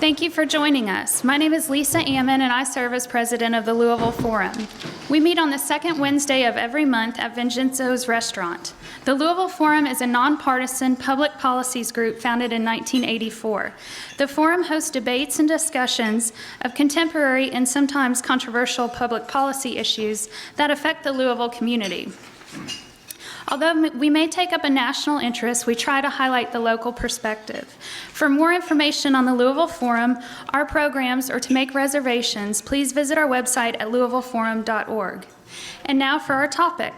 Thank you for joining us. My name is Lisa Ammon, and I serve as president of the Louisville Forum. We meet on the second Wednesday of every month at Vincenzo's Restaurant. The Louisville Forum is a nonpartisan public policies group founded in 1984. The Forum hosts debates and discussions of contemporary and sometimes controversial public policy issues that affect the Louisville community. Although we may take up a national interest, we try to highlight the local perspective. For more information on the Louisville Forum, our programs, or to make reservations, please visit our website at louisvilleforum.org. And now for our topic,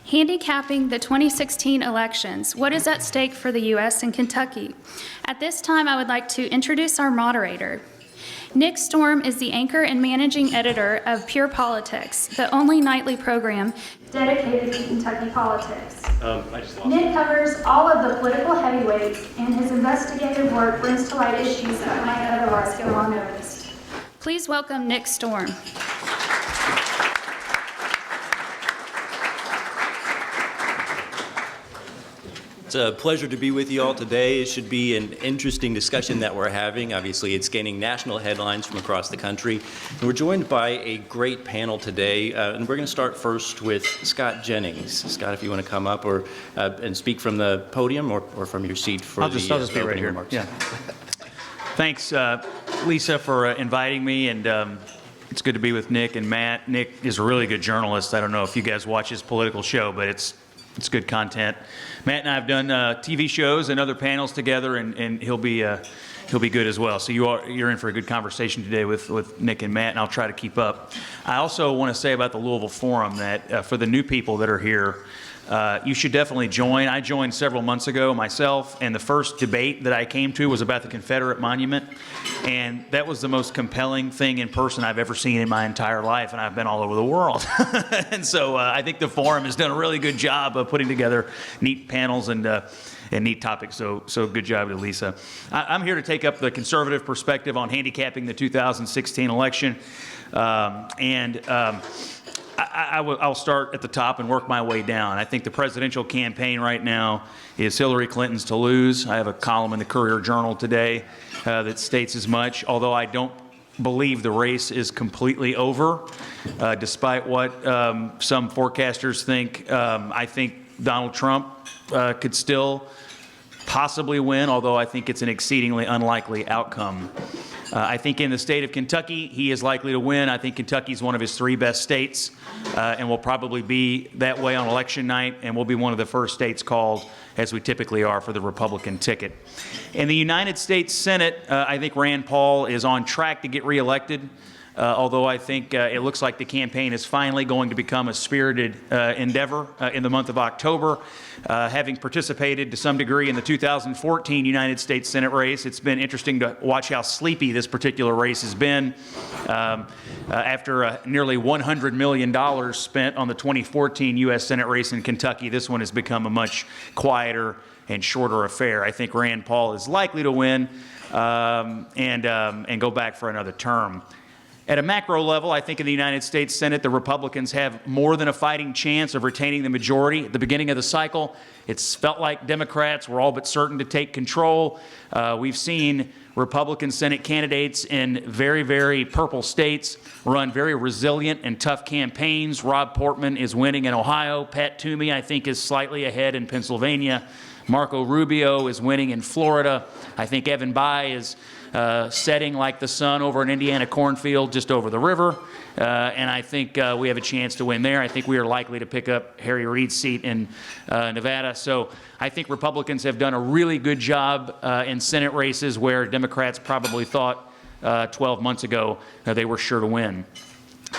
handicapping the 2016 elections. What is at stake for the U.S. and Kentucky? At this time, I would like to introduce our moderator. Nick Storm is the anchor and managing editor of Pure Politics, the only nightly program dedicated to Kentucky politics. Nick covers all of the political heavyweights, and his investigative work brings to light issues that might otherwise go unnoticed. Please welcome Nick Storm. It's a pleasure to be with you all today. It should be an interesting discussion that we're having. Obviously, it's gaining national headlines from across the country. And we're joined by a great panel today. And we're going to start first with Scott Jennings. Scott, if you want to come up and speak from the podium or from your seat for I'll just be right here. Remarks. Yeah. Thanks, Lisa, for inviting me. And it's good to be with Nick and Matt. Nick is a really good journalist. I don't know if you guys watch his political show, but it's good content. Matt and I have done TV shows and other panels together, and he'll be good as well. So you're in for a good conversation today with Nick and Matt, and I'll try to keep up. I also want to say about the Louisville Forum that for the new people that are here, you should definitely join. I joined several months ago myself, and the first debate that I came to was about the Confederate monument, and that was the most compelling thing in person I've ever seen in my entire life, and I've been all over the world. And so I think the Forum has done a really good job of putting together neat panels and neat topics, so good job to Lisa. I'm here to take up the conservative perspective on handicapping the 2016 election, I'll start at the top and work my way down. I think the presidential campaign right now is Hillary Clinton's to lose. I have a column in the Courier-Journal today that states as much, although I don't believe the race is completely over, despite what some forecasters think. I think Donald Trump could still possibly win, although I think it's an exceedingly unlikely outcome. I think in the state of Kentucky, he is likely to win. I think Kentucky is one of his three best states and will probably be that way on election night, and will be one of the first states called, as we typically are, for the Republican ticket. In the United States Senate, I think Rand Paul is on track to get reelected. Although I think it looks like the campaign is finally going to become a spirited endeavor in the month of October. Having participated to some degree in the 2014 United States Senate race, it's been interesting to watch how sleepy this particular race has been. After nearly $100 million spent on the 2014 U.S. Senate race in Kentucky, this one has become a much quieter and shorter affair. I think Rand Paul is likely to win and go back for another term. At a macro level, I think in the United States Senate, the Republicans have more than a fighting chance of retaining the majority. At the beginning of the cycle, it's felt like Democrats were all but certain to take control. We've seen Republican Senate candidates in very, very purple states run very resilient and tough campaigns. Rob Portman is winning in Ohio. Pat Toomey, I think, is slightly ahead in Pennsylvania. Marco Rubio is winning in Florida. I think Evan Bayh is setting like the sun over an Indiana cornfield just over the river. And I think we have a chance to win there. I think we are likely to pick up Harry Reid's seat in Nevada. So I think Republicans have done a really good job in Senate races where Democrats probably thought 12 months ago they were sure to win.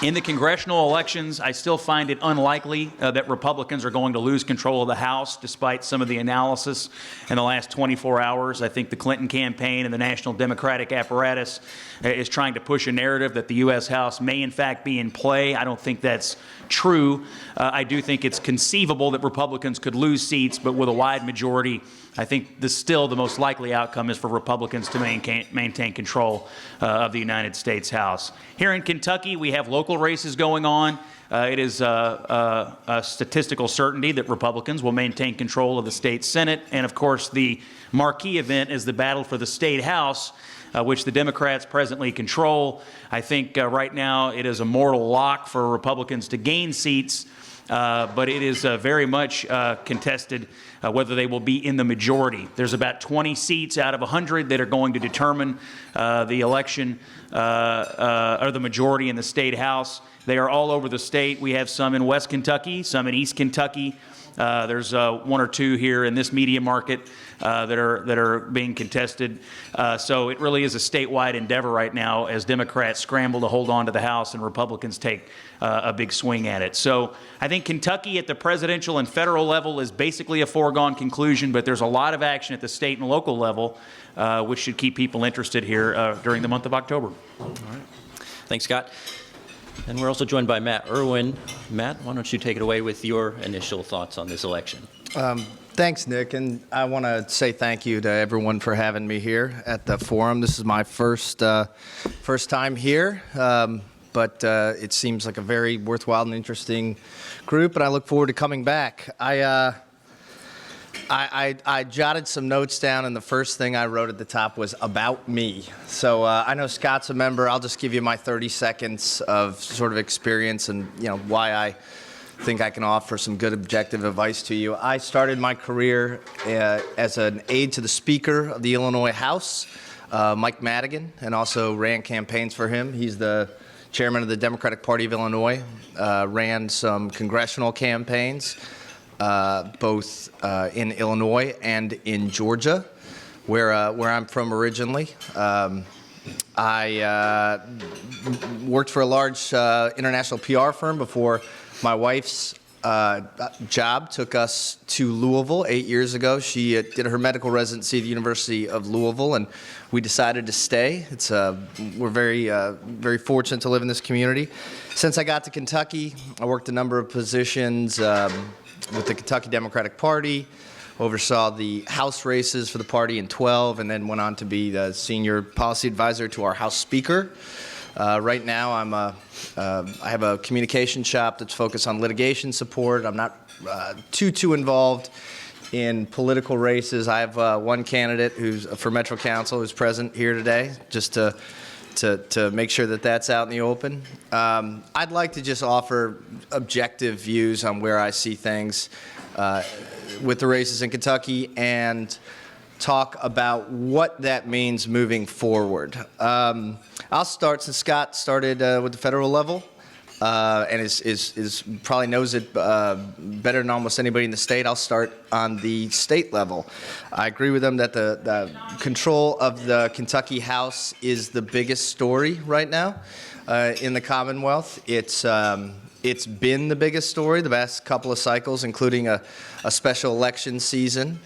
In the congressional elections, I still find it unlikely that Republicans are going to lose control of the House, despite some of the analysis in the last 24 hours. I think the Clinton campaign and the National Democratic apparatus is trying to push a narrative that the U.S. House may in fact be in play. I don't think that's true. I do think it's conceivable that Republicans could lose seats, but with a wide majority, I think still the most likely outcome is for Republicans to maintain control of the United States House. Here in Kentucky, we have local races going on. It is a statistical certainty that Republicans will maintain control of the state Senate. And of course, the marquee event is the battle for the state House. which the Democrats presently control. I think right now it is a mortal lock for Republicans to gain seats, but it is very much contested whether they will be in the majority. There's about 20 seats out of 100 that are going to determine the election or the majority in the state house. They are all over the state. We have some in West Kentucky, some in East Kentucky. There's one or two here in this media market that are being contested. So it really is a statewide endeavor right now as Democrats scramble to hold on to the House and Republicans take a big swing at it. So I think Kentucky at the presidential and federal level is basically a foregone conclusion, but there's a lot of action at the state and local level, which should keep people interested here during the month of October. All right. Thanks, Scott. And we're also joined by Matt Erwin. Matt, why don't you take it away with your initial thoughts on this election? Thanks, Nick, and I want to say thank you to everyone for having me here at the forum. This is my first time here, but it seems like a very worthwhile and interesting group, and I look forward to coming back. I jotted some notes down, and the first thing I wrote at the top was about me. So I know Scott's a member. I'll just give you my 30 seconds of sort of experience and why I think I can offer some good objective advice to you. I started my career as an aide to the Speaker of the Illinois House, Mike Madigan, and also ran campaigns for him. He's the chairman of the Democratic Party of Illinois, ran some congressional campaigns, both in Illinois and in Georgia, where I'm from originally. I worked for a large international PR firm before my wife's job took us to Louisville 8 years ago. She did her medical residency at the University of Louisville, and we decided to stay. We're very fortunate to live in this community. Since I got to Kentucky, I worked a number of positions with the Kentucky Democratic Party, oversaw the House races for the party in 12, and then went on to be the senior policy advisor to our House Speaker. Right now, I have a communication shop that's focused on litigation support. I'm not too involved in political races. I have one candidate who's for Metro Council who's present here today, just to make sure that that's out in the open. I'd like to just offer objective views on where I see things with the races in Kentucky and talk about what that means moving forward. I'll start, since Scott started with the federal level and is probably knows it better than almost anybody in the state. I'll start on the state level. I agree with him that the control of the Kentucky House is the biggest story right now in the Commonwealth. It's been the biggest story the past couple of cycles, including a special election season.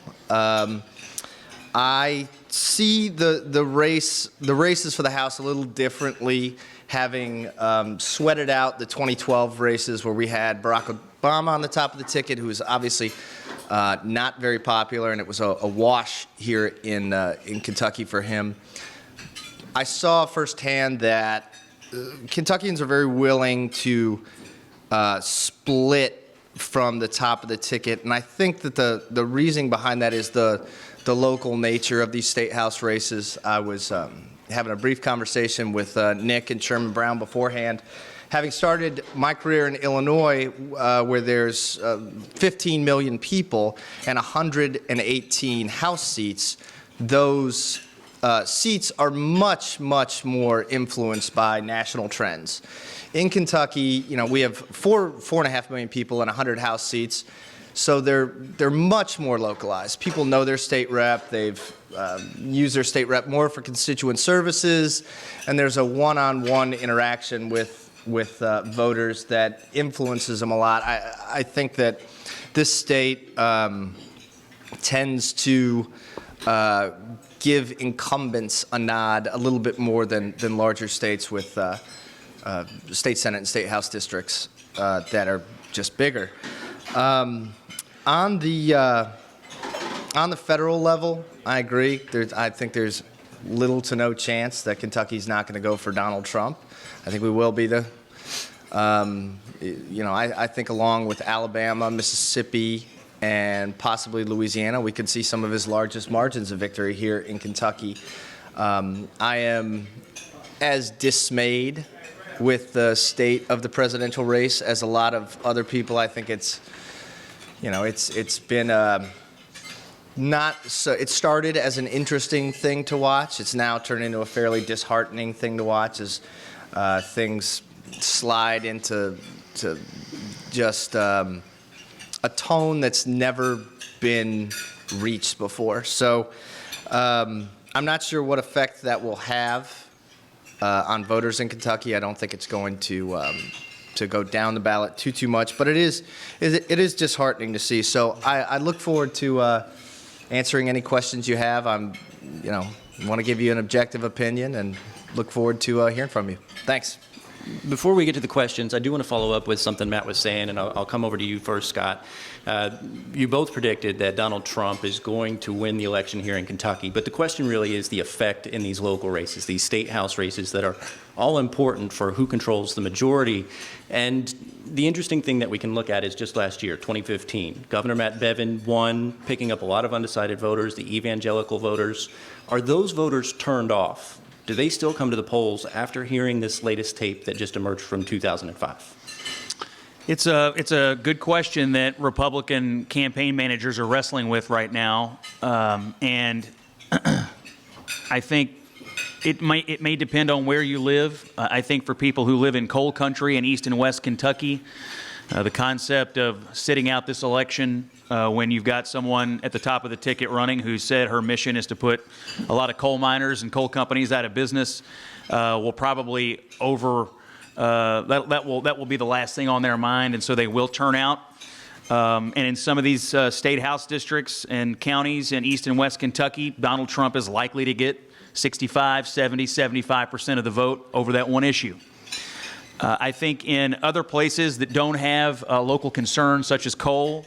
I see the races for the House a little differently, having sweated out the 2012 races where we had Barack Obama on the top of the ticket, who was obviously not very popular, and it was a wash here in Kentucky for him. I saw firsthand that Kentuckians are very willing to split from the top of the ticket, and I think that the reason behind that is the local nature of these state house races. I was having a brief conversation with Nick and Chairman Brown beforehand. Having started my career in Illinois, where there's 15 million people and 118 House seats, those seats are much more influenced by national trends. In Kentucky, we have 4.5 million people and 100 House seats. So they're much more localized. People know their state rep. They've used their state rep more for constituent services, and there's a one-on-one interaction with voters that influences them a lot. I think that this state tends to give incumbents a nod a little bit more than larger states with state senate and state house districts that are just bigger. On the federal level, I agree. I think there's little to no chance that Kentucky's not going to go for Donald Trump. I think we will be I think along with Alabama, Mississippi, and possibly Louisiana, we could see some of his largest margins of victory here in Kentucky. I am as dismayed with the state of the presidential race as a lot of other people. I think it's been not so. It started as an interesting thing to watch. It's now turned into a fairly disheartening thing to watch as things slide into just a tone that's never been reached before. So I'm not sure what effect that will have on voters in Kentucky. I don't think it's going to go down the ballot too much, but it is disheartening to see. So I look forward to answering any questions you have. Want to give you an objective opinion and look forward to hearing from you. Thanks. Before we get to the questions, I do want to follow up with something Matt was saying, and I'll come over to you first, Scott. You both predicted that Donald Trump is going to win the election here in Kentucky, but the question really is the effect in these local races, these state house races that are all important for who controls the majority. And the interesting thing that we can look at is just last year, 2015. Governor Matt Bevin won, picking up a lot of undecided voters, the evangelical voters. Are those voters turned off? Do they still come to the polls after hearing this latest tape that just emerged from 2005? It's a good question that Republican campaign managers are wrestling with right now, and I think it may depend on where you live. I think for people who live in coal country in East and West Kentucky, the concept of sitting out this election when you've got someone at the top of the ticket running who said her mission is to put a lot of coal miners and coal companies out of business will probably that will be the last thing on their mind, and so they will turn out. And in some of these state house districts and counties in East and West Kentucky, Donald Trump is likely to get 65, 70, 75% of the vote over that one issue. I think in other places that don't have local concerns, such as coal,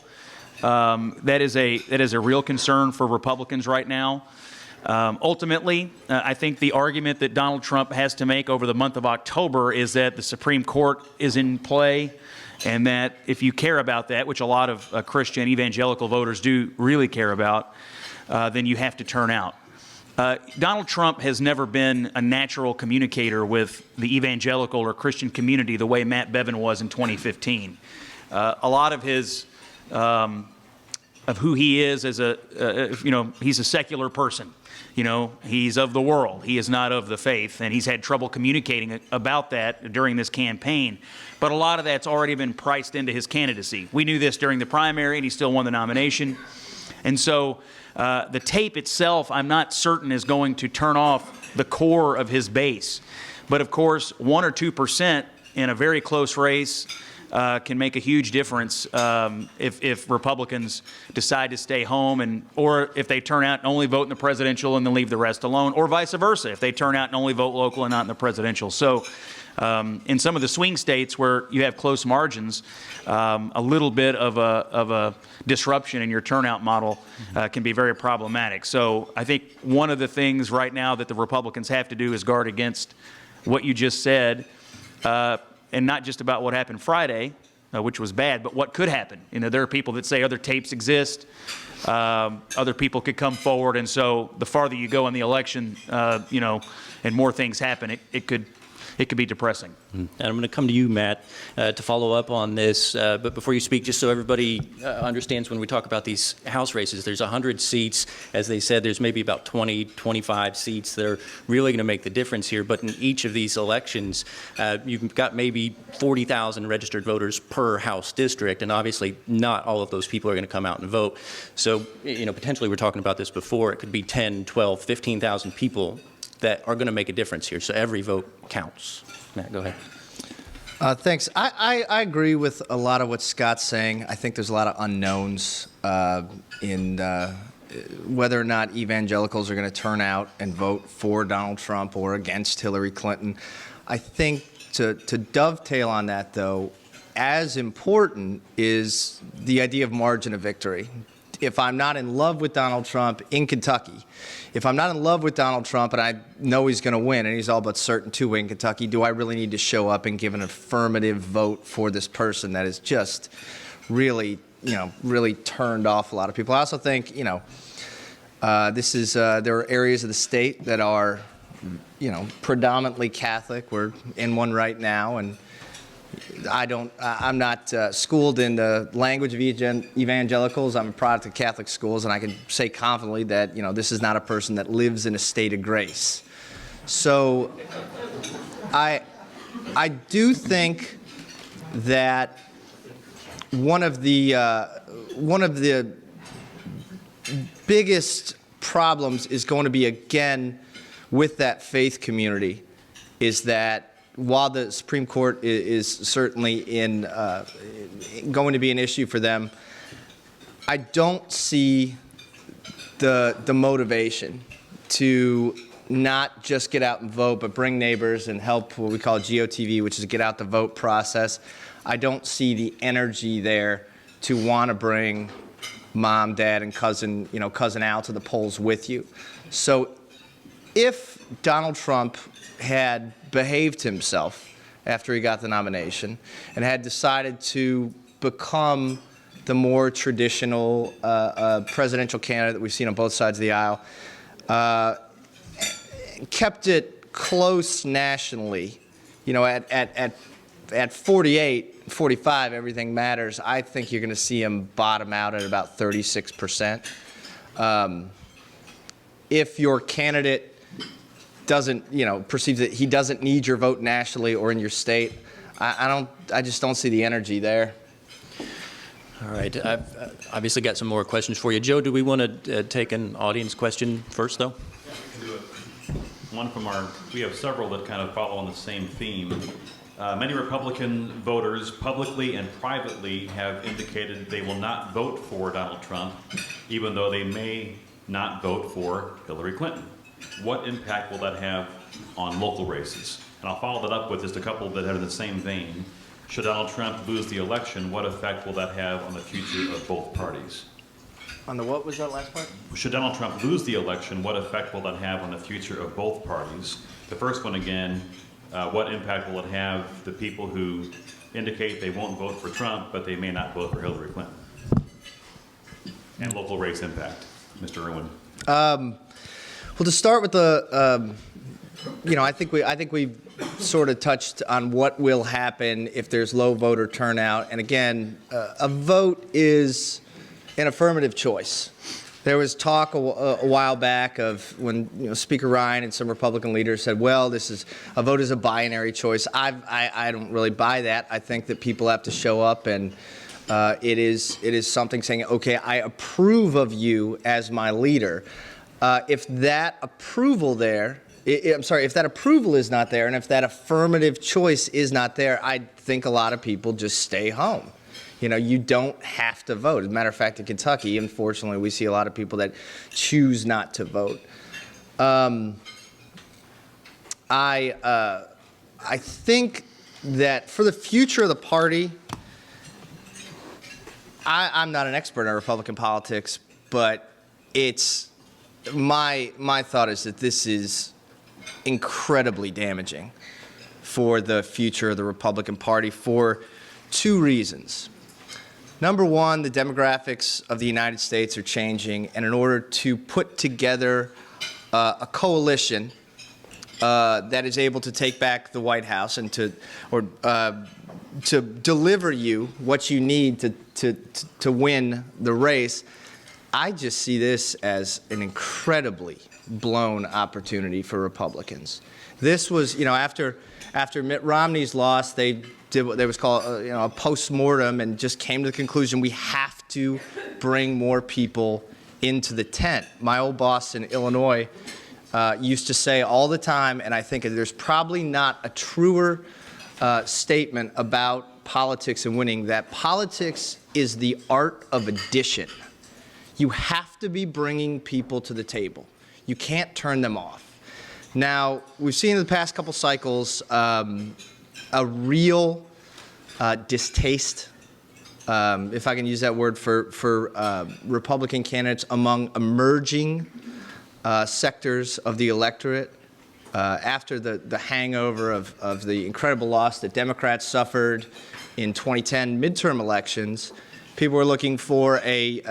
that is a real concern for Republicans right now. Ultimately, I think the argument that Donald Trump has to make over the month of October is that the Supreme Court is in play, and that if you care about that, which a lot of Christian evangelical voters do really care about, then you have to turn out. Donald Trump has never been a natural communicator with the evangelical or Christian community the way Matt Bevin was in 2015. A lot of his of who he is as he's a secular person. He's of the world. He is not of the faith, and he's had trouble communicating about that during this campaign. But a lot of that's already been priced into his candidacy. We knew this during the primary, and he still won the nomination. And so the tape itself, I'm not certain, is going to turn off the core of his base. But of course, 1 or 2% in a very close race can make a huge difference if Republicans decide to stay home, or if they turn out and only vote in the presidential and then leave the rest alone, or vice versa, if they turn out and only vote local and not in the presidential. So in some of the swing states where you have close margins, a little bit of a disruption in your turnout model can be very problematic. So I think one of the things right now that the Republicans have to do is guard against what you just said, and not just about what happened Friday, which was bad, but what could happen. There are people that say other tapes exist, other people could come forward, and so the farther you go in the election, and more things happen, it could be depressing. And I'm going to come to you, Matt, to follow up on this. But before you speak, just so everybody understands, when we talk about these House races, there's 100 seats. As they said, there's maybe about 20, 25 seats that are really going to make the difference here. But in each of these elections, you've got maybe 40,000 registered voters per House district. And obviously, not all of those people are going to come out and vote. So, potentially, we're talking about this before. It could be 10, 12, 15,000 people that are going to make a difference here. So every vote counts. Matt, go ahead. Thanks. I agree with a lot of what Scott's saying. I think there's a lot of unknowns in whether or not evangelicals are going to turn out and vote for Donald Trump or against Hillary Clinton. I think to dovetail on that, though, as important is the idea of margin of victory. If I'm not in love with Donald Trump in Kentucky, if I'm not in love with Donald Trump and I know he's going to win and he's all but certain to win Kentucky, do I really need to show up and give an affirmative vote for this person that is just really, really turned off a lot of people? I also think, There are areas of the state that are, predominantly Catholic. We're in one right now, and I'm not schooled in the language of evangelicals. I'm a product of Catholic schools, and I can say confidently that, this is not a person that lives in a state of grace. So I do think that one of the biggest problems is going to be, again, with that faith community, is that while the Supreme Court is certainly going to be an issue for them, I don't see the motivation to not just get out and vote, but bring neighbors and help what we call GOTV, which is a get out the vote process. I don't see the energy there to want to bring mom, dad, and cousin Al to the polls with you. So if Donald Trump had behaved himself after he got the nomination and had decided to become the more traditional presidential candidate that we've seen on both sides of the aisle, kept it close nationally, at 48, 45, everything matters, I think you're going to see him bottom out at about 36%. If your candidate doesn't, perceives that he doesn't need your vote nationally or in your state, I just don't see the energy there. All right. I've obviously got some more questions for you. Joe, do we want to take an audience question first, though? Yeah, we can do it. One we have several that kind of follow on the same theme. Many Republican voters publicly and privately have indicated they will not vote for Donald Trump, even though they may not vote for Hillary Clinton. What impact will that have on local races? And I'll follow that up with just a couple that are in the same vein. Should Donald Trump lose the election, what effect will that have on the future of both parties? On the what was that last part? Should Donald Trump lose the election, what effect will that have on the future of both parties? The first one again, what impact will it have the people who indicate they won't vote for Trump, but they may not vote for Hillary Clinton? And local race impact, Mr. Erwin. Well, to start with I think we've sort of touched on what will happen if there's low voter turnout. And again, a vote is an affirmative choice. There was talk a while back of when Speaker Ryan and some Republican leaders said, well, a vote is a binary choice. I don't really buy that. I think that people have to show up, and it is something saying, okay, I approve of you as my leader. If that approval if that approval is not there, and if that affirmative choice is not there, I think a lot of people just stay home. You don't have to vote. As a matter of fact, in Kentucky, unfortunately, we see a lot of people that choose not to vote. I think that for the future of the party, I'm not an expert in Republican politics, but my thought is that this is incredibly damaging for the future of the Republican Party for two reasons. Number one, the demographics of the United States are changing, and in order to put together a coalition that is able to take back the White House and to deliver you what you need to win the race, I just see this as an incredibly blown opportunity for Republicans. This was, after Mitt Romney's loss, they did what was called a post-mortem and just came to the conclusion we have to bring more people into the tent. My old boss in Illinois used to say all the time, and I think there's probably not a truer statement about politics and winning, that politics is the art of addition. You have to be bringing people to the table. You can't turn them off. Now, we've seen in the past couple cycles a real distaste, if I can use that word, for Republican candidates among emerging sectors of the electorate. After the hangover of the incredible loss that Democrats suffered in 2010 midterm elections, People were looking for a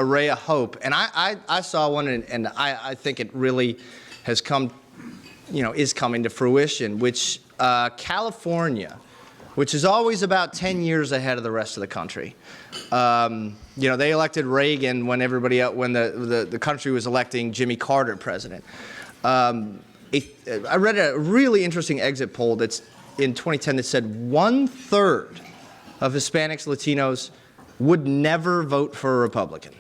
ray of hope, and I saw one, and I think it really has come, is coming to fruition. Which California, which is always about 10 years ahead of the rest of the country. They elected Reagan when when the country was electing Jimmy Carter president. I read a really interesting exit poll that's in 2010 that said 1/3 of Hispanics, Latinos would never vote for a Republican.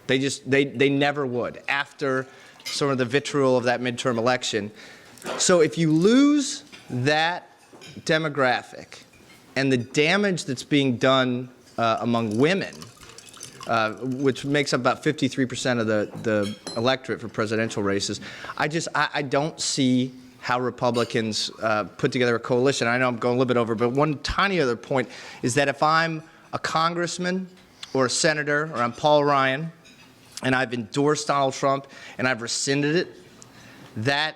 They never would after sort of the vitriol of that midterm election. So if you lose that demographic and the damage that's being done among women, which makes up about 53% of the electorate for presidential races, I don't see how Republicans put together a coalition. I know I'm going a little bit over, but one tiny other point is that if I'm a congressman or a senator, or I'm Paul Ryan, and I've endorsed Donald Trump and I've rescinded it, that's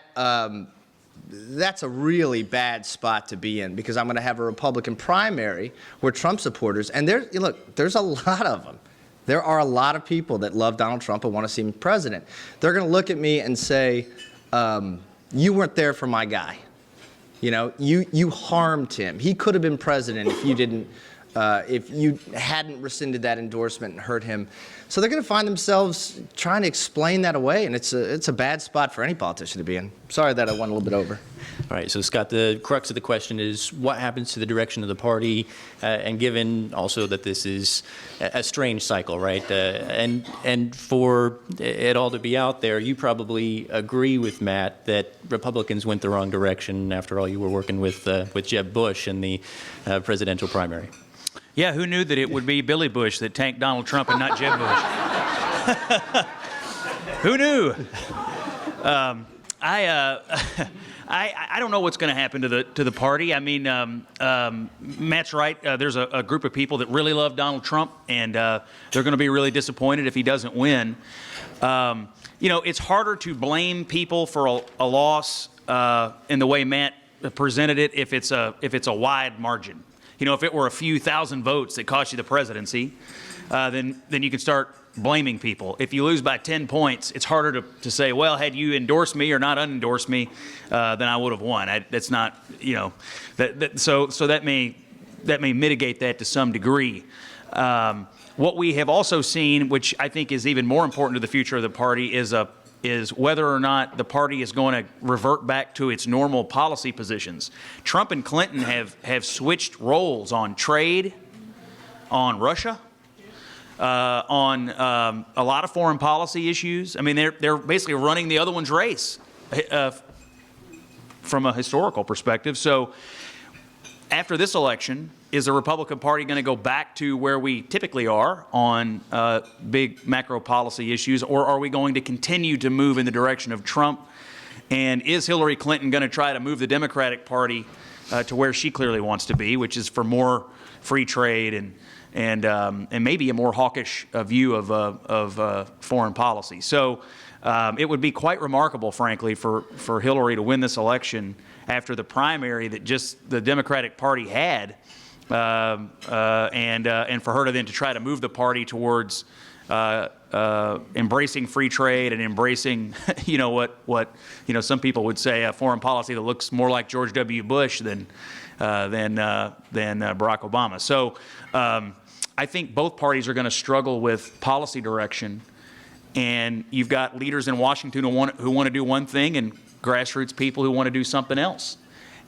a really bad spot to be in, because I'm going to have a Republican primary where Trump supporters, and there's a lot of them. There are a lot of people that love Donald Trump and want to see him president. They're going to look at me and say, you weren't there for my guy. You harmed him. He could have been president if you didn't, if you hadn't rescinded that endorsement and hurt him. So they're going to find themselves trying to explain that away, and it's a bad spot for any politician to be in. Sorry that I went a little bit over. All right, so Scott, the crux of the question is what happens to the direction of the party, and given also that this is a strange cycle, right? And for it all to be out there, you probably agree with Matt that Republicans went the wrong direction. After all, you were working with Jeb Bush in the presidential primary. Yeah, who knew that it would be Billy Bush that tanked Donald Trump and not Jeb Bush? Who knew? I don't know what's going to happen to the party. I mean, Matt's right. There's a group of people that really love Donald Trump, and they're going to be really disappointed if he doesn't win. It's harder to blame people for a loss in the way Matt presented it if it's a wide margin. If it were a few thousand votes that cost you the presidency, then you can start blaming people. If you lose by 10 points, it's harder to say, well, had you endorsed me or not unendorsed me, then I would have won. That's not, so that may mitigate that to some degree. What we have also seen, which I think is even more important to the future of the party, is whether or not the party is going to revert back to its normal policy positions. Trump and Clinton have switched roles on trade, on Russia, on a lot of foreign policy issues. I mean, they're basically running the other one's race from a historical perspective. So after this election, is the Republican Party going to go back to where we typically are on big macro policy issues, or are we going to continue to move in the direction of Trump? And is Hillary Clinton going to try to move the Democratic Party to where she clearly wants to be, which is for more free trade and maybe a more hawkish view of foreign policy? So it would be quite remarkable, frankly, for Hillary to win this election after the primary that just the Democratic Party had, and for her to then to try to move the party towards embracing free trade and embracing, what some people would say a foreign policy that looks more like George W. Bush than Barack Obama. So I think both parties are going to struggle with policy direction, and you've got leaders in Washington who want to do one thing, and grassroots people who want to do something else.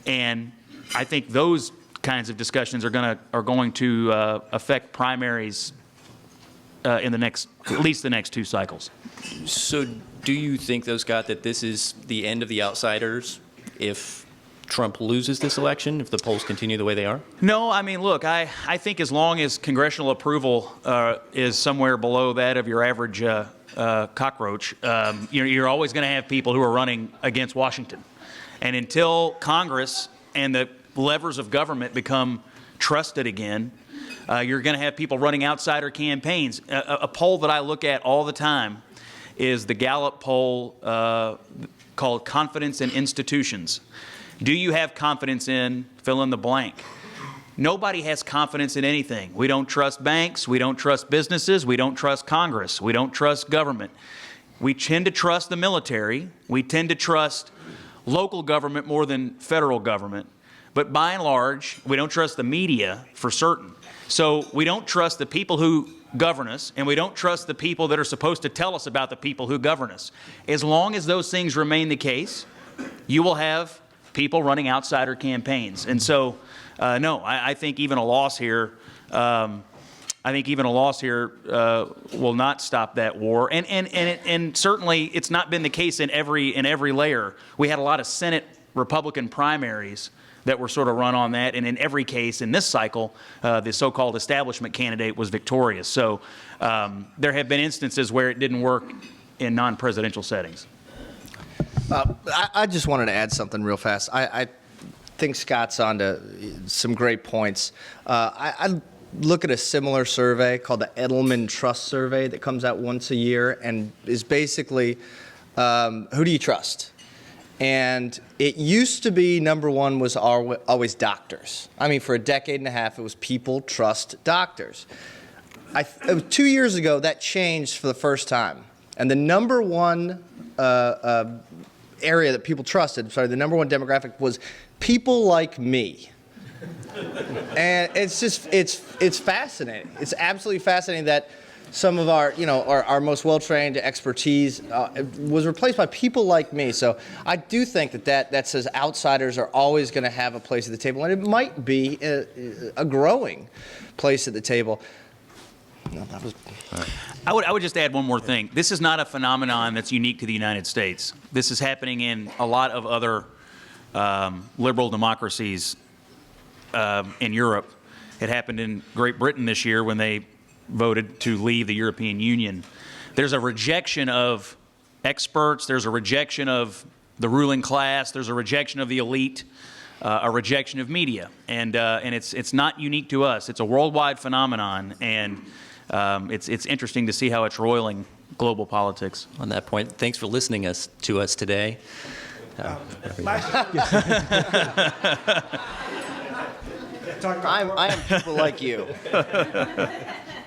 And I think those kinds of discussions are going to affect primaries in at least the next two cycles. So do you think, though, Scott, that this is the end of the outsiders if Trump loses this election, if the polls continue the way they are? No, I mean, look, I think as long as congressional approval is somewhere below that of your average cockroach, you're always going to have people who are running against Washington. And until Congress and the levers of government become trusted again, you're going to have people running outsider campaigns. A poll that I look at all the time is the Gallup poll called Confidence in Institutions. Do you have confidence in fill in the blank? Nobody has confidence in anything. We don't trust banks. We don't trust businesses. We don't trust Congress. We don't trust government. We tend to trust the military. We tend to trust local government more than federal government. But by and large, we don't trust the media for certain. So we don't trust the people who govern us, and we don't trust the people that are supposed to tell us about the people who govern us. As long as those things remain the case, you will have people running outsider campaigns. And so, no, I think even a loss here, will not stop that war. And certainly, it's not been the case in every layer. We had a lot of Senate Republican primaries that were sort of run on that, and in every case in this cycle, the so-called establishment candidate was victorious. So there have been instances where it didn't work in non-presidential settings. I just wanted to add something real fast. I think Scott's on to some great points. I look at a similar survey called the Edelman Trust Survey that comes out once a year and is basically, who do you trust? And it used to be number one was always doctors. I mean, for a decade and a half, it was people trust doctors. 2 years ago, that changed for the first time. And the number one area that people trusted, the number one demographic was people like me. And it's fascinating. It's absolutely fascinating that some of our most well-trained expertise was replaced by people like me. So I do think that says outsiders are always going to have a place at the table, and it might be a growing place at the table. No, that was. I would just add one more thing. This is not a phenomenon that's unique to the United States. This is happening in a lot of other liberal democracies in Europe. It happened in Great Britain this year when they voted to leave the European Union. There's a rejection of experts. There's a rejection of the ruling class. There's a rejection of the elite. A rejection of media, and it's not unique to us. It's a worldwide phenomenon, and it's interesting to see how it's roiling global politics. On that point, thanks for listening to us today. I am people like you.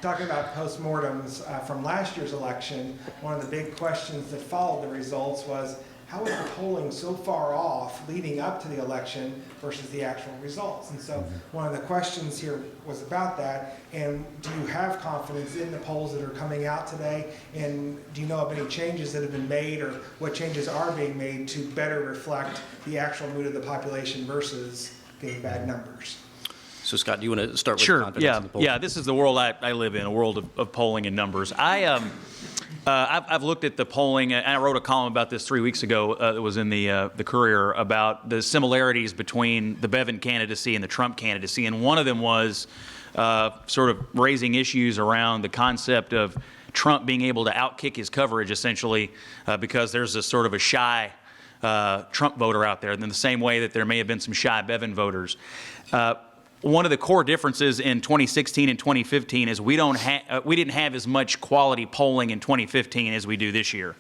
Talking about postmortems from last year's election, one of the big questions that followed the results was, how is the polling so far off leading up to the election versus the actual results? And so one of the questions here was about that. And do you have confidence in the polls that are coming out today? And do you know of any changes that have been made, or what changes are being made to better reflect the actual mood of the population versus getting bad numbers? So, Scott, do you want to start with Sure. confidence in the poll? Yeah. This is the world I live in, a world of polling and numbers. I've looked at the polling, and I wrote a column about this 3 weeks ago that was in the Courier about the similarities between the Bevin candidacy and the Trump candidacy. And one of them was sort of raising issues around the concept of Trump being able to outkick his coverage, essentially, because there's a sort of a shy Trump voter out there, in the same way that there may have been some shy Bevin voters. One of the core differences in 2016 and 2015 is we didn't have as much quality polling in 2015 as we do this year.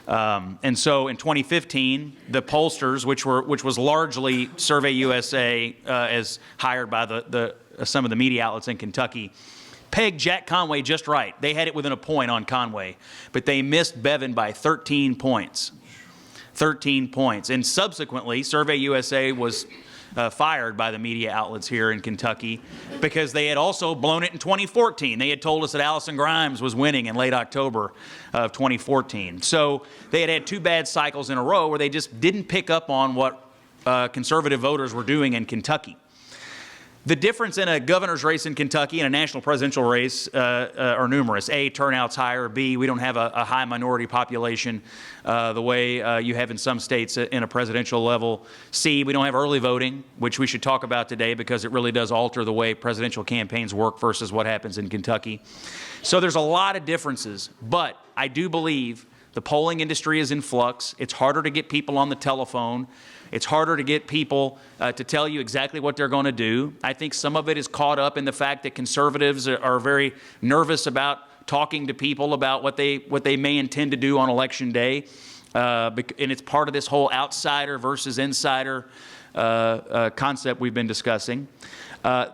And so in 2015, the pollsters, which was largely Survey USA as hired by some of the media outlets in Kentucky, pegged Jack Conway just right. They had it within a point on Conway, but they missed Bevin by 13 points. 13 points. And subsequently, Survey USA was fired by the media outlets here in Kentucky because they had also blown it in 2014. They had told us that Allison Grimes was winning in late October of 2014. So they had had two bad cycles in a row where they just didn't pick up on what conservative voters were doing in Kentucky. The difference in a governor's race in Kentucky and a national presidential race are numerous. A, turnout's higher. B, we don't have a high minority population the way you have in some states in a presidential level. C, we don't have early voting, which we should talk about today because it really does alter the way presidential campaigns work versus what happens in Kentucky. So there's a lot of differences, but I do believe the polling industry is in flux. It's harder to get people on the telephone. It's harder to get people to tell you exactly what they're going to do. I think some of it is caught up in the fact that conservatives are very nervous about talking to people about what they may intend to do on Election Day. And it's part of this whole outsider versus insider concept we've been discussing.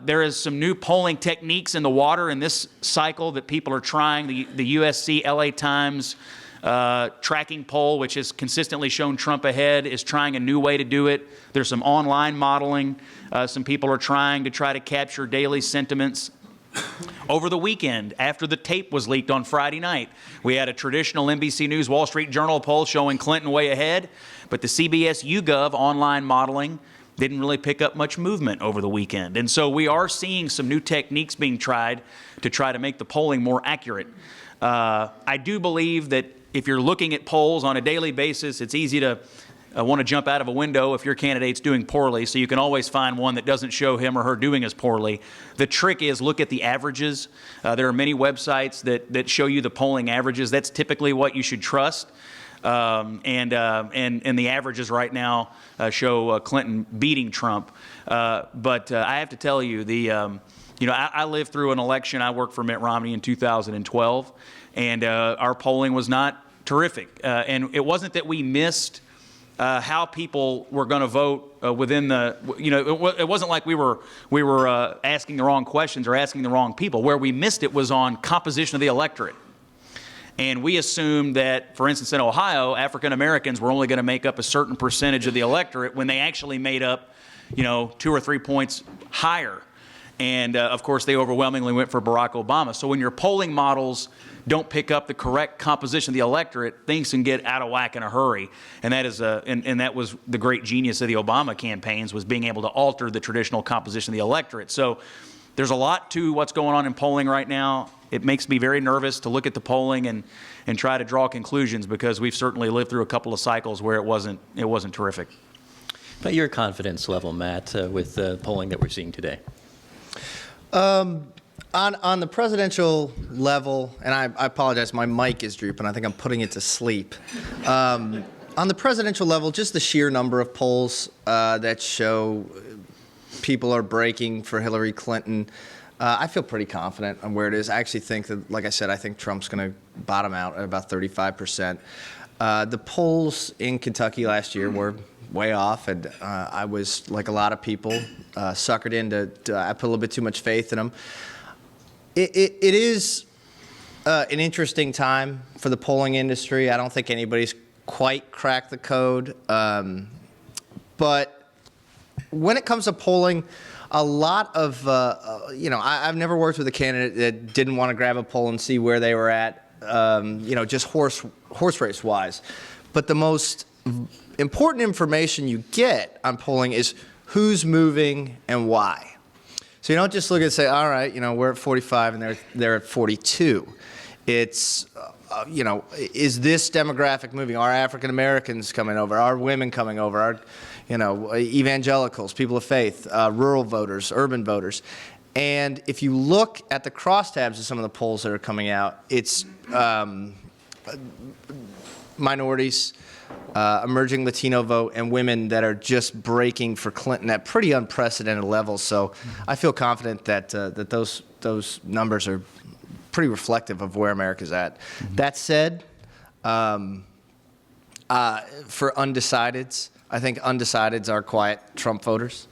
There is some new polling techniques in the water in this cycle that people are trying. The USC LA Times tracking poll, which has consistently shown Trump ahead, is trying a new way to do it. There's some online modeling. Some people are trying to capture daily sentiments. Over the weekend, after the tape was leaked on Friday night, we had a traditional NBC News Wall Street Journal poll showing Clinton way ahead, but the CBS YouGov online modeling didn't really pick up much movement over the weekend. And so we are seeing some new techniques being tried to try to make the polling more accurate. I do believe that if you're looking at polls on a daily basis, it's easy to want to jump out of a window if your candidate's doing poorly, so you can always find one that doesn't show him or her doing as poorly. The trick is look at the averages. There are many websites that show you the polling averages. That's typically what you should trust. And the averages right now show Clinton beating Trump. But I have to tell you, I lived through an election. I worked for Mitt Romney in 2012, and our polling was not terrific. And it wasn't that we missed how people were going to vote within the, it wasn't like we were asking the wrong questions or asking the wrong people. Where we missed it was on composition of the electorate. And we assumed that, for instance, in Ohio, African Americans were only going to make up a certain percentage of the electorate when they actually made up, 2 or 3 points higher. And of course, they overwhelmingly went for Barack Obama. So when your polling models don't pick up the correct composition of the electorate, things can get out of whack in a hurry. And that is and that was the great genius of the Obama campaigns, was being able to alter the traditional composition of the electorate. So there's a lot to what's going on in polling right now. It makes me very nervous to look at the polling and try to draw conclusions, because we've certainly lived through a couple of cycles where it wasn't terrific. But your confidence level, Matt, with the polling that we're seeing today? On the presidential level, and I apologize, my mic is drooping. I think I'm putting it to sleep. On the presidential level, just the sheer number of polls that show people are breaking for Hillary Clinton, I feel pretty confident on where it is. I actually think that, like I said, I think Trump's going to bottom out at about 35%. The polls in Kentucky last year were way off, and I was, like a lot of people, suckered into, I put a little bit too much faith in them. It is an interesting time for the polling industry. I don't think anybody's quite cracked the code. But when it comes to polling, a lot of, I've never worked with a candidate that didn't want to grab a poll and see where they were at, just horse race wise. But the most important information you get on polling is who's moving and why. So you don't just look and say, all right, we're at 45 and they're at 42. It's, is this demographic moving? Are African Americans coming over? Are women coming over? Are, evangelicals, people of faith, rural voters, urban voters? And if you look at the crosstabs of some of the polls that are coming out, it's minorities, emerging Latino vote, and women that are just breaking for Clinton at pretty unprecedented levels. So I feel confident that that those numbers are pretty reflective of where America's at. That said, for undecideds, I think undecideds are quiet Trump voters.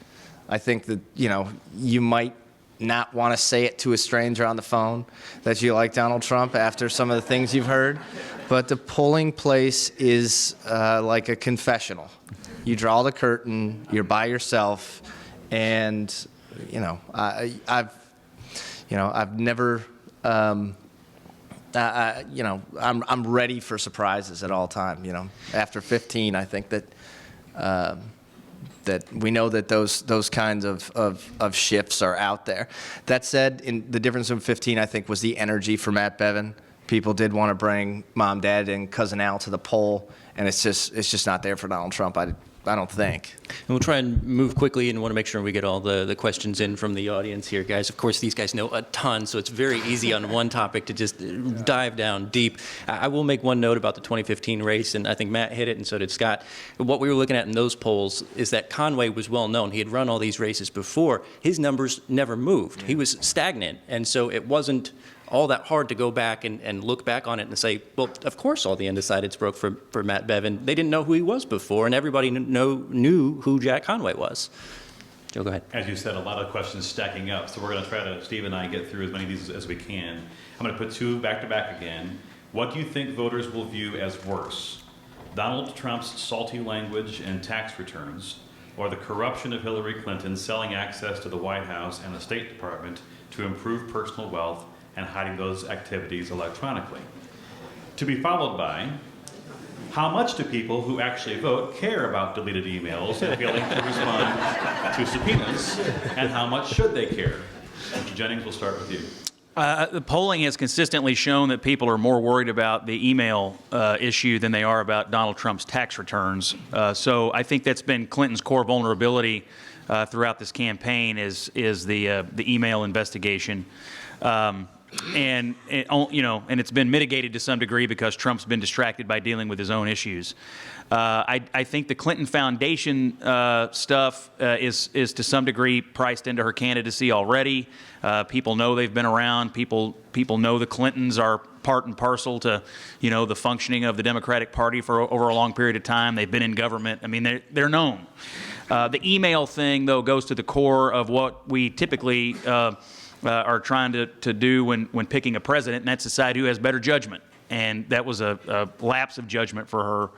I think that, you might not want to say it to a stranger on the phone that you like Donald Trump after some of the things you've heard. But the polling place is like a confessional. You draw the curtain, you're by yourself, and I've never, I'm ready for surprises at all time. After 15, I think that that we know that those kinds of shifts are out there. That said, the difference in 15, I think, was the energy for Matt Bevin. People did want to bring mom, dad, and cousin Al to the poll, and it's just not there for Donald Trump, I don't think. And we'll try and move quickly, and want to make sure we get all the questions in from the audience here, guys. Of course, these guys know a ton, so it's very easy on one topic to just dive down deep. I will make one note about the 2015 race, and I think Matt hit it, and so did Scott. What we were looking at in those polls is that Conway was well known. He had run all these races before. His numbers never moved. He was stagnant, and so it wasn't all that hard to go back and look back on it and say, well, of course all the undecideds broke for Matt Bevin. They didn't know who he was before, and everybody knew who Jack Conway was. Joe, go ahead. As you said, a lot of questions stacking up, so we're going to try to, Steve and I, get through as many of these as we can. I'm going to put two back to back again. What do you think voters will view as worse? Donald Trump's salty language and tax returns, or the corruption of Hillary Clinton selling access to the White House and the State Department to improve personal wealth and hiding those activities electronically? To be followed by, how much do people who actually vote care about deleted emails and failing to respond to subpoenas, and how much should they care? Mr. Jennings, we'll start with you. The polling has consistently shown that people are more worried about the email issue than they are about Donald Trump's tax returns. So I think that's been Clinton's core vulnerability throughout this campaign is the email investigation. And it's been mitigated to some degree because Trump's been distracted by dealing with his own issues. I think the Clinton Foundation stuff is to some degree priced into her candidacy already. People know they've been around. People know the Clintons are part and parcel to, the functioning of the Democratic Party for over a long period of time. They've been in government. I mean, they're known. The email thing, though, goes to the core of what we typically are trying to do when picking a president, and that's decide who has better judgment. And that was a lapse of judgment for her,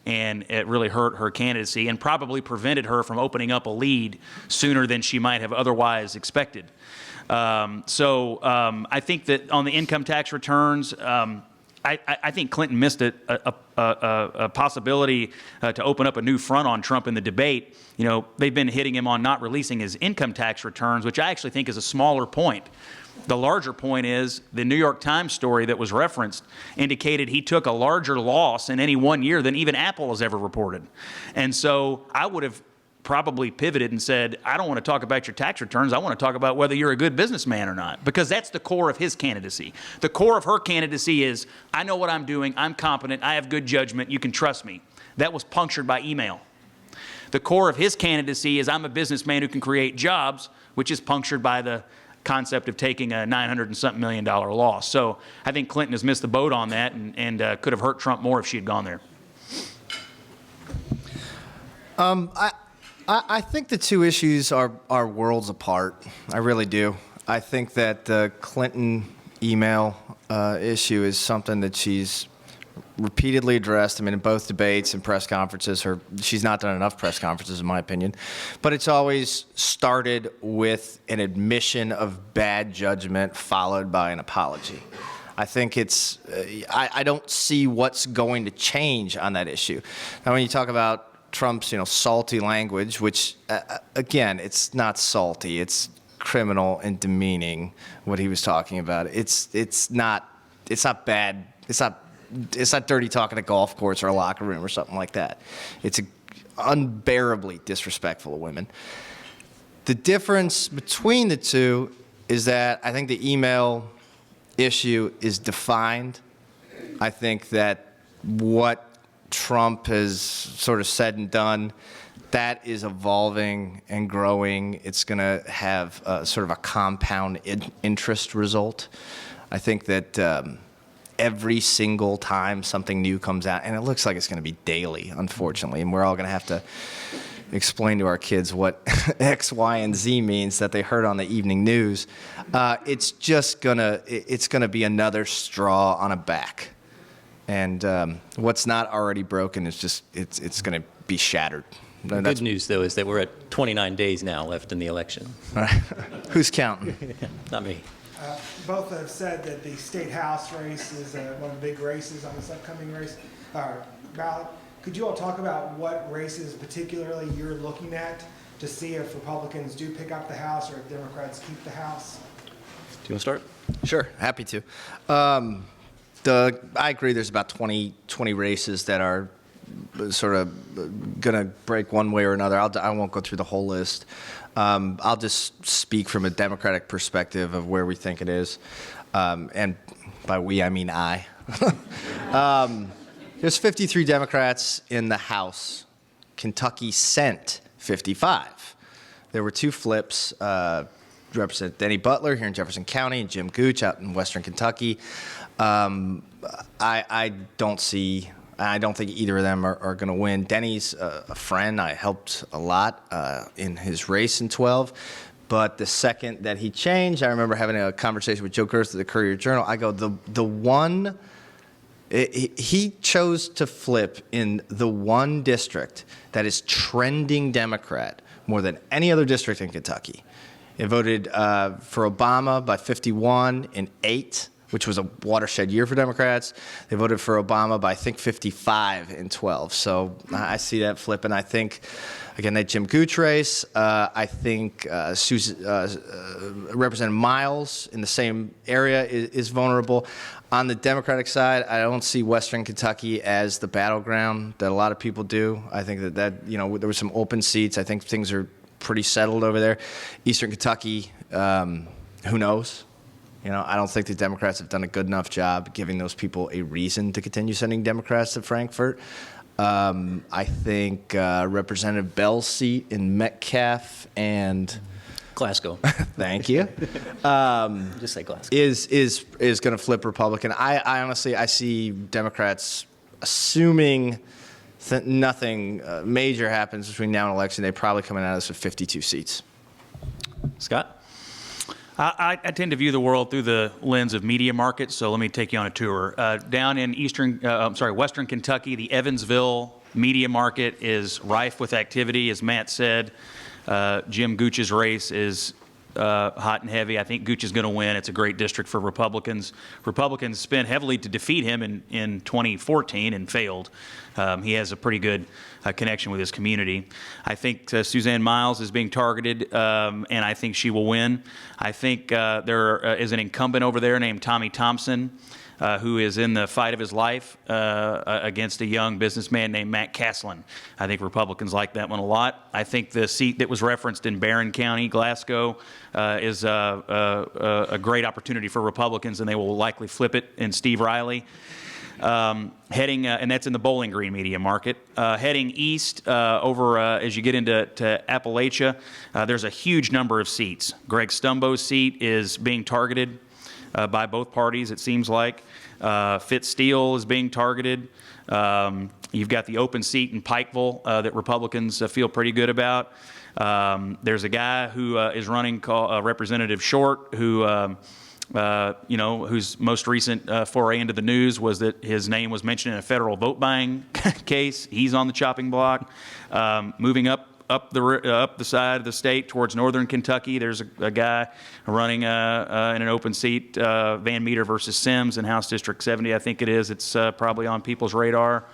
and it really hurt her candidacy and probably prevented her from opening up a lead sooner than she might have otherwise expected. I think that on the income tax returns, I think Clinton missed a possibility to open up a new front on Trump in the debate. They've been hitting him on not releasing his income tax returns, which I actually think is a smaller point. The larger point is the New York Times story that was referenced indicated he took a larger loss in any one year than even Apple has ever reported. And so I would have probably pivoted and said, I don't want to talk about your tax returns. I want to talk about whether you're a good businessman or not, because that's the core of his candidacy. The core of her candidacy is, I know what I'm doing. I'm competent. I have good judgment. You can trust me. That was punctured by email. The core of his candidacy is, I'm a businessman who can create jobs, which is punctured by the concept of taking a $900 and something million loss. So I think Clinton has missed the boat on that and could have hurt Trump more if she had gone there. I think the two issues are worlds apart. I really do. I think that the Clinton email issue is something that she's repeatedly addressed. I mean, in both debates and press conferences, she's not done enough press conferences, in my opinion. But it's always started with an admission of bad judgment followed by an apology. I think I don't see what's going to change on that issue. Now, when you talk about Trump's, salty language, which, again, it's not salty. It's criminal and demeaning, what he was talking about. It's not bad. It's not dirty talk at a golf course or a locker room or something like that. It's unbearably disrespectful of women. The difference between the two is that I think the email issue is defined. I think that what Trump has sort of said and done, that is evolving and growing. It's going to have sort of a compound interest result. I think that every single time something new comes out, and it looks like it's going to be daily, unfortunately, and we're all going to have to explain to our kids what X, Y, and Z means that they heard on the evening news. It's just it's gonna be another straw on a back. And what's not already broken is just, it's going to be shattered. The good news, though, is that we're at 29 days now left in the election. Who's counting? Not me. Both have said that the state house race is one of the big races on this upcoming ballot. Could you all talk about what races particularly you're looking at to see if Republicans do pick up the House or if Democrats keep the House? Do you want to start? Sure, happy to. I agree there's about 20 races that are sort of going to break one way or another. I won't go through the whole list. I'll just speak from a Democratic perspective of where we think it is. And by we, I mean I. There's 53 Democrats in the House. Kentucky sent 55. There were two flips. Representative Denny Butler here in Jefferson County and Jim Gooch out in Western Kentucky. I don't see I don't think either of them are going to win. Denny's a friend. I helped a lot in his race in 12. But the second that he changed, I remember having a conversation with Joe Gerst of the Courier-Journal. I go, the one, he chose to flip in the one district that is trending Democrat more than any other district in Kentucky. It voted for Obama by 51 in 8, which was a watershed year for Democrats. They voted for Obama by, I think, 55 in 12. So I see that flipping. I think, again, that Jim Gooch race, I think Representative Miles in the same area is vulnerable. On the Democratic side, I don't see Western Kentucky as the battleground that a lot of people do. I think that there were some open seats. I think things are pretty settled over there. Eastern Kentucky, who knows? I don't think the Democrats have done a good enough job giving those people a reason to continue sending Democrats to Frankfort. I think Representative Bell's seat in Metcalfe and Glasgow. Thank you. Just say Glasgow. Is going to flip Republican. I honestly see Democrats, assuming that nothing major happens between now and election, they probably coming out of this with 52 seats. Scott? I tend to view the world through the lens of media markets, so let me take you on a tour. Down in Western Kentucky, the Evansville media market is rife with activity. As Matt said, Jim Gooch's race is hot and heavy. I think Gooch is going to win. It's a great district for Republicans. Republicans spent heavily to defeat him in 2014 and failed. He has a pretty good connection with his community. I think Suzanne Miles is being targeted, and I think she will win. I think there is an incumbent over there named Tommy Thompson, who is in the fight of his life against a young businessman named Matt Caslin. I think Republicans like that one a lot. I think the seat that was referenced in Barron County, Glasgow, is a great opportunity for Republicans, and they will likely flip it in Steve Riley. And that's in the Bowling Green media market. Heading east over as you get into Appalachia, there's a huge number of seats. Greg Stumbo's seat is being targeted by both parties, it seems like. Fitz Steele is being targeted. You've got the open seat in Pikeville that Republicans feel pretty good about. There's a guy who is running called Representative Short, who whose most recent foray into the news was that his name was mentioned in a federal vote buying case. He's on the chopping block. Moving up the side of the state towards northern Kentucky, there's a guy running in an open seat, Van Meter versus Sims in House District 70, I think it is. It's probably on people's radar.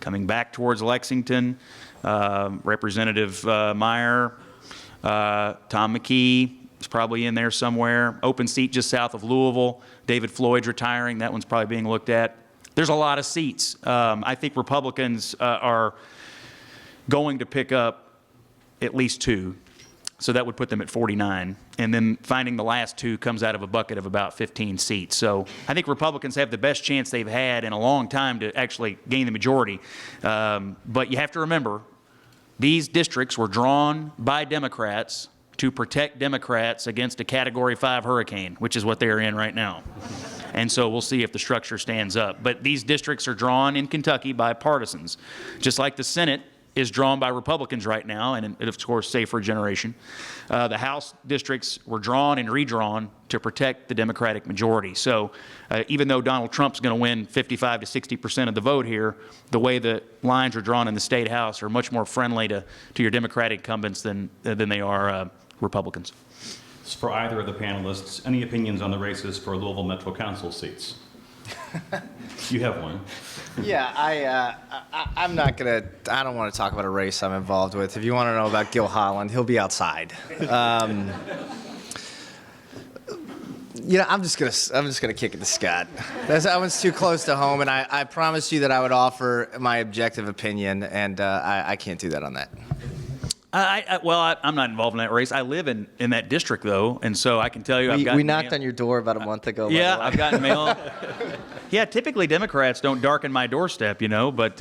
Coming back towards Lexington, Representative Meyer, Tom McKee is probably in there somewhere. Open seat just south of Louisville. David Floyd's retiring. That one's probably being looked at. There's a lot of seats. I think Republicans are going to pick up at least 2, so that would put them at 49. And then finding the last 2 comes out of a bucket of about 15 seats. So I think Republicans have the best chance they've had in a long time to actually gain the majority. But you have to remember, these districts were drawn by Democrats to protect Democrats against a Category 5 hurricane, which is what they're in right now. And so we'll see if the structure stands up. But these districts are drawn in Kentucky by partisans, just like the Senate is drawn by Republicans right now, and of course, save for a generation. The House districts were drawn and redrawn to protect the Democratic majority. So even though Donald Trump's going to win 55 to 60% of the vote here, the way the lines are drawn in the state House are much more friendly to your Democratic incumbents than they are Republicans. For either of the panelists, any opinions on the races for Louisville Metro Council seats? You have one. Yeah, I'm not going to, I don't want to talk about a race I'm involved with. If you want to know about Gil Holland, he'll be outside. I'm just gonna kick it to Scott. That one's too close to home, and I promised you that I would offer my objective opinion, and I can't do that on that. I'm not involved in that race. I live in that district, though, and so I can tell you We knocked on your door about a month ago. Yeah, I've gotten mail. Yeah, typically Democrats don't darken my doorstep, but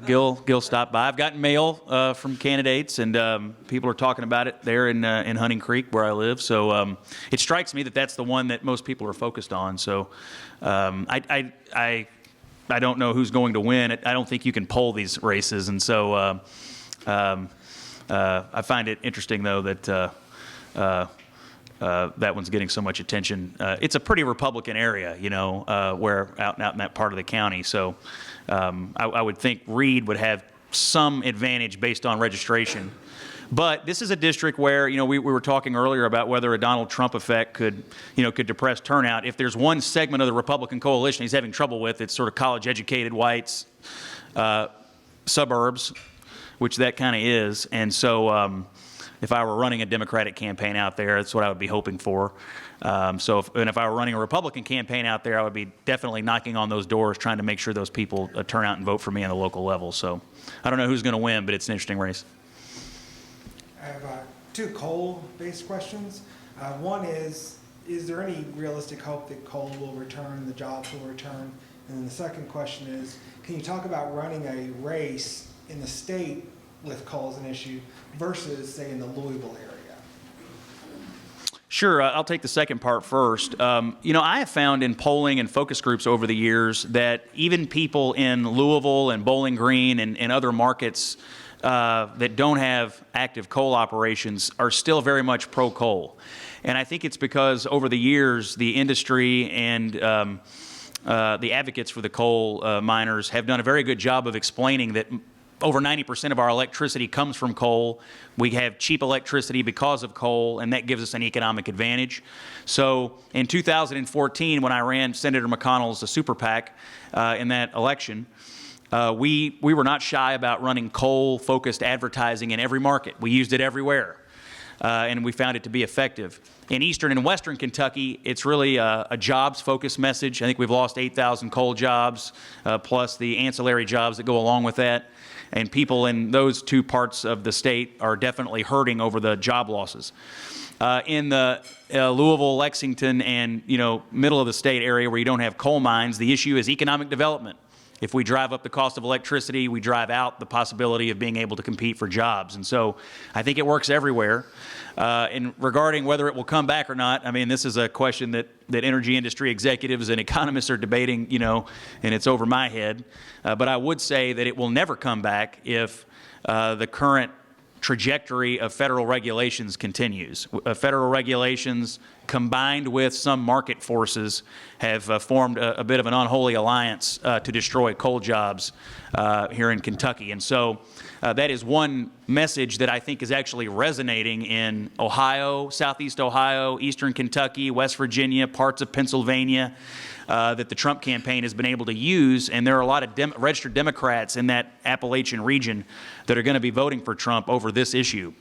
Gil stopped by. I've gotten mail from candidates, and people are talking about it there in Hunting Creek, where I live. So it strikes me that that's the one that most people are focused on. So I I don't know who's going to win. I don't think you can poll these races, and so I find it interesting, though, that that one's getting so much attention. It's a pretty Republican area, where out in that part of the county. So I would think Reed would have some advantage based on registration. But this is a district where, we were talking earlier about whether a Donald Trump effect could depress turnout. If there's one segment of the Republican coalition he's having trouble with, it's sort of college-educated whites, suburbs, which that kind of is. And so if I were running a Democratic campaign out there, that's what I would be hoping for. If I were running a Republican campaign out there, I would be definitely knocking on those doors, trying to make sure those people turn out and vote for me on the local level. So I don't know who's going to win, but it's an interesting race. I have two coal-based questions. One is there any realistic hope that coal will return, the jobs will return? And then the second question is, can you talk about running a race in the state with coal as an issue versus, say, in the Louisville area? Sure, I'll take the second part first. I have found in polling and focus groups over the years that even people in Louisville and Bowling Green and other markets that don't have active coal operations are still very much pro-coal. And I think it's because over the years, the industry and the advocates for the coal miners have done a very good job of explaining that over 90% of our electricity comes from coal. We have cheap electricity because of coal, and that gives us an economic advantage. So in 2014, when I ran Senator McConnell's super PAC in that election, we were not shy about running coal-focused advertising in every market. We used it everywhere, and we found it to be effective. In eastern and western Kentucky, it's really a jobs-focused message. I think we've lost 8,000 coal jobs, plus the ancillary jobs that go along with that. And people in those two parts of the state are definitely hurting over the job losses. In the Louisville, Lexington, and middle of the state area where you don't have coal mines, the issue is economic development. If we drive up the cost of electricity, we drive out the possibility of being able to compete for jobs. And so I think it works everywhere. And regarding whether it will come back or not, I mean, this is a question that energy industry executives and economists are debating, and it's over my head. But I would say that it will never come back if the current trajectory of federal regulations continues. Federal regulations combined with some market forces have formed a bit of an unholy alliance to destroy coal jobs here in Kentucky. And so that is one message that I think is actually resonating in Ohio, Southeast Ohio, Eastern Kentucky, West Virginia, parts of Pennsylvania, that the Trump campaign has been able to use. And there are a lot of registered Democrats in that Appalachian region that are going to be voting for Trump over this issue.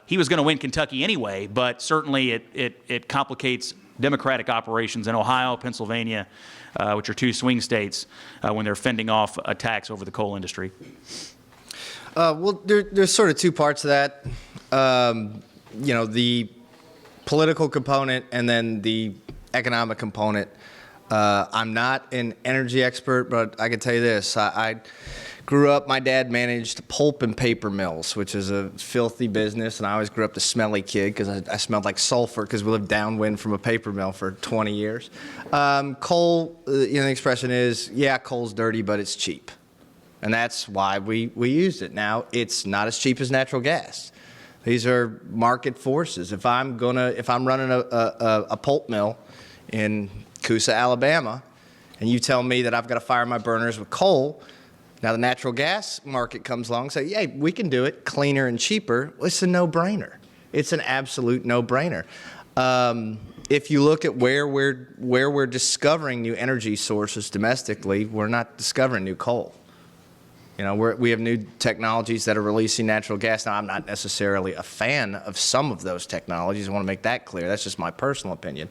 He was going to win Kentucky anyway, but certainly it complicates Democratic operations in Ohio, Pennsylvania, which are two swing states, when they're fending off attacks over the coal industry. Well, there's sort of two parts to that. The political component and then the economic component. I'm not an energy expert, but I can tell you this. I grew up, my dad managed pulp and paper mills, which is a filthy business, and I always grew up the smelly kid because I smelled like sulfur because we lived downwind from a paper mill for 20 years. Coal, the expression is, yeah, coal's dirty, but it's cheap. And that's why we used it. Now, it's not as cheap as natural gas. These are market forces. If I'm running a pulp mill in Coosa, Alabama, and you tell me that I've got to fire my burners with coal, now the natural gas market comes along and say, yeah, we can do it cleaner and cheaper. Well, it's a no-brainer. It's an absolute no-brainer. If you look at where we're discovering new energy sources domestically, we're not discovering new coal. We have new technologies that are releasing natural gas. Now, I'm not necessarily a fan of some of those technologies. I want to make that clear. That's just my personal opinion.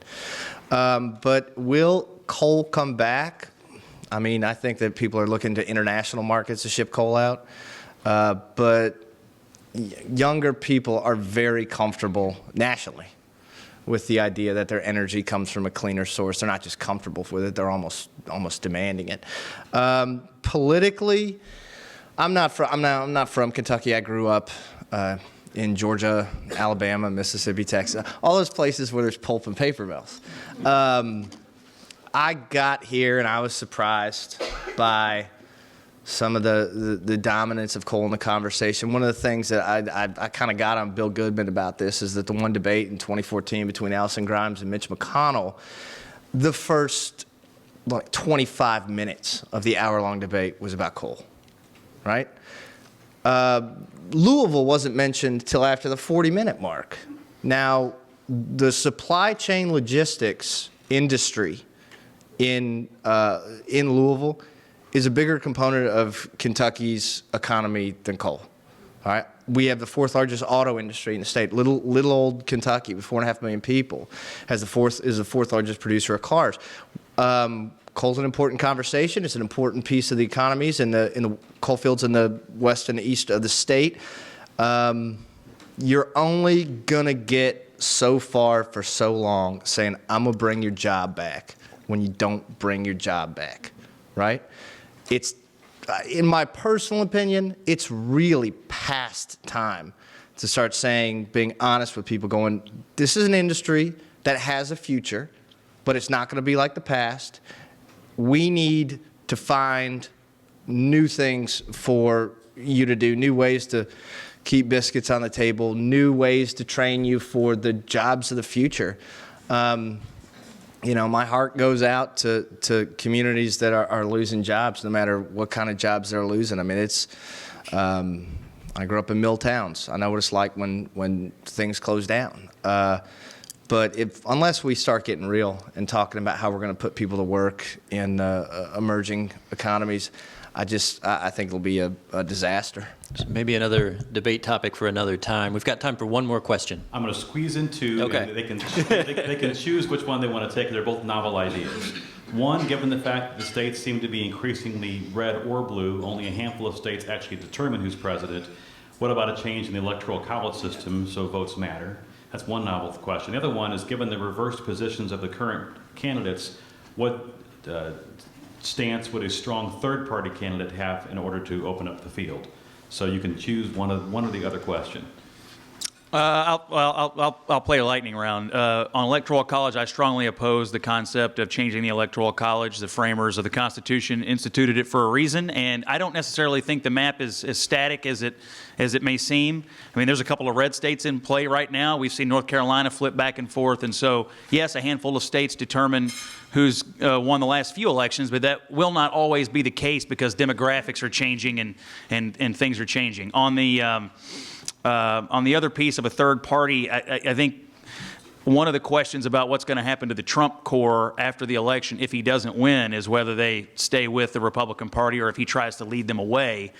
But will coal come back? I mean, I think that people are looking to international markets to ship coal out. But younger people are very comfortable nationally with the idea that their energy comes from a cleaner source. They're not just comfortable with it. They're almost demanding it. Politically, I'm not from Kentucky. I grew up in Georgia, Alabama, Mississippi, Texas, all those places where there's pulp and paper mills. I got here and I was surprised by some of the dominance of coal in the conversation. One of the things that I kind of got on Bill Goodman about this is that the one debate in 2014 between Allison Grimes and Mitch McConnell, the first like 25 minutes of the hour-long debate was about coal, right? Louisville wasn't mentioned till after the 40-minute mark. Now, the supply chain logistics industry in Louisville is a bigger component of Kentucky's economy than coal. All right, we have the fourth largest auto industry in the state. Little old Kentucky with 4.5 million people is the fourth largest producer of cars. Coal's an important conversation. It's an important piece of the economies in the coal fields in the west and east of the state. You're only gonna get so far for so long saying, I'm gonna bring your job back, when you don't bring your job back, right? It's, in my personal opinion, it's really past time to start saying, being honest with people, going, this is an industry that has a future, but it's not gonna be like the past. We need to find new things for you to do, new ways to keep biscuits on the table, new ways to train you for the jobs of the future. You know, my heart goes out to communities that are losing jobs, no matter what kind of jobs they're losing. I mean, it's, I grew up in mill towns. I know what it's like when things close down. But unless we start getting real and talking about how we're going to put people to work in emerging economies, I think it'll be a disaster. So maybe another debate topic for another time. We've got time for one more question. I'm going to squeeze in two. Okay. And they can choose which one they want to take. They're both novel ideas. One, given the fact that the states seem to be increasingly red or blue, only a handful of states actually determine who's president. What about a change in the electoral college system so votes matter? That's one novel question. The other one is, given the reversed positions of the current candidates, what stance would a strong third-party candidate have in order to open up the field? So you can choose one or the other question. I'll play a lightning round. On electoral college, I strongly oppose the concept of changing the electoral college. The framers of the Constitution instituted it for a reason, and I don't necessarily think the map is as static as it may seem. I mean, there's a couple of red states in play right now. We've seen North Carolina flip back and forth, and so yes, a handful of states determine who's won the last few elections, but that will not always be the case because demographics are changing and things are changing. On the other piece of a third party, I think one of the questions about what's going to happen to the Trump core after the election if he doesn't win is whether they stay with the Republican Party or if he tries to lead them away.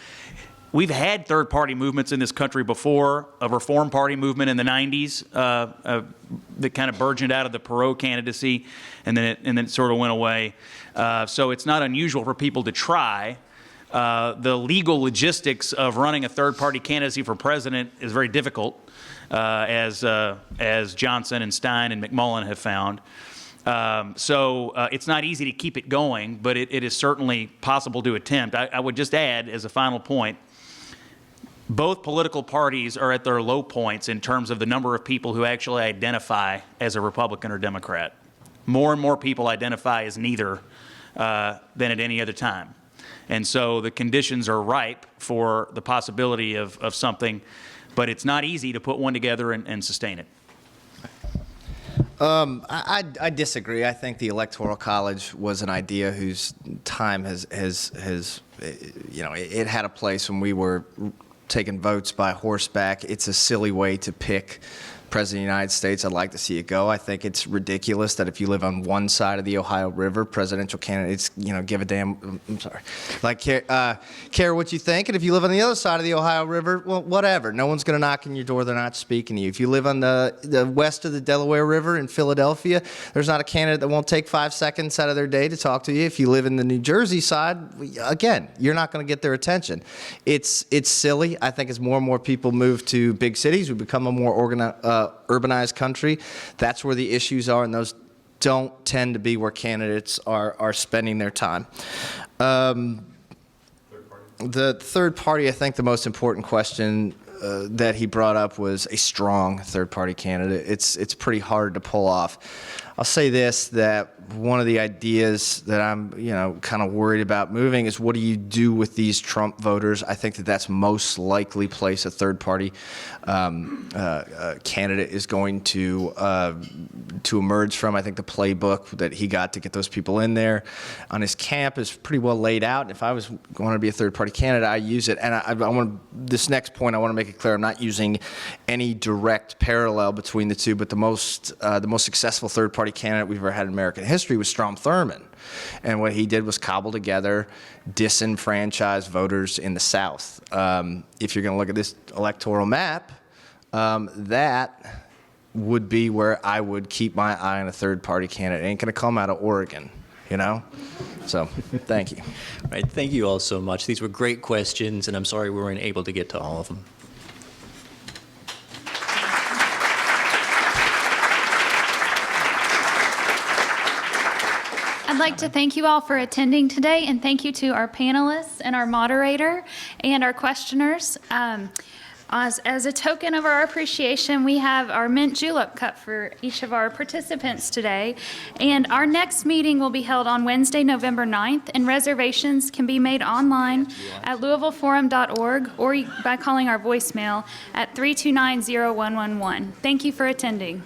We've had third-party movements in this country before, a Reform Party movement in the 90s that kind of burgeoned out of the Perot candidacy, and then it sort of went away. So it's not unusual for people to try. The legal logistics of running a third-party candidacy for president is very difficult, as Johnson and Stein and McMullen have found. So it's not easy to keep it going, but it is certainly possible to attempt. I would just add, as a final point, both political parties are at their low points in terms of the number of people who actually identify as a Republican or Democrat. More and more people identify as neither than at any other time. And so the conditions are ripe for the possibility of something, but it's not easy to put one together and sustain it. I disagree. I think the Electoral College was an idea whose time has you know, it had a place when we were taking votes by horseback. It's a silly way to pick President of the United States. I'd like to see it go. I think it's ridiculous that if you live on one side of the Ohio River, presidential candidates, you know, give a damn, I'm sorry, like care what you think. And if you live on the other side of the Ohio River, well, whatever. No one's going to knock on your door. They're not speaking to you. If you live on the west of the Delaware River in Philadelphia, there's not a candidate that won't take 5 seconds out of their day to talk to you. If you live in the New Jersey side, again, you're not going to get their attention. It's silly. I think as more and more people move to big cities, we become a more urbanized country. That's where the issues are, and those don't tend to be where candidates are spending their time. The third party, I think the most important question that he brought up was a strong third party candidate. It's pretty hard to pull off. I'll say this, that one of the ideas that I'm, kind of worried about moving is what do you do with these Trump voters? I think that that's most likely place a third-party candidate is going to emerge from. I think the playbook that he got to get those people in there on his camp is pretty well laid out. And if I was going to be a third-party candidate, I use it. And I want this next point, I want to make it clear, I'm not using any direct parallel between the two, but the most successful third-party candidate we've ever had in American history was Strom Thurmond. And what he did was cobble together disenfranchised voters in the South. If you're going to look at this electoral map, that would be where I would keep my eye on a third-party candidate. It ain't going to come out of Oregon, So, thank you. All right, thank you all so much. These were great questions, and I'm sorry we weren't able to get to all of them. I'd like to thank you all for attending today, and thank you to our panelists and our moderator and our questioners. As a token of our appreciation, we have our mint julep cup for each of our participants today. And our next meeting will be held on Wednesday, November 9th, and reservations can be made online at louisvilleforum.org or by calling our voicemail at 329-0111. Thank you for attending.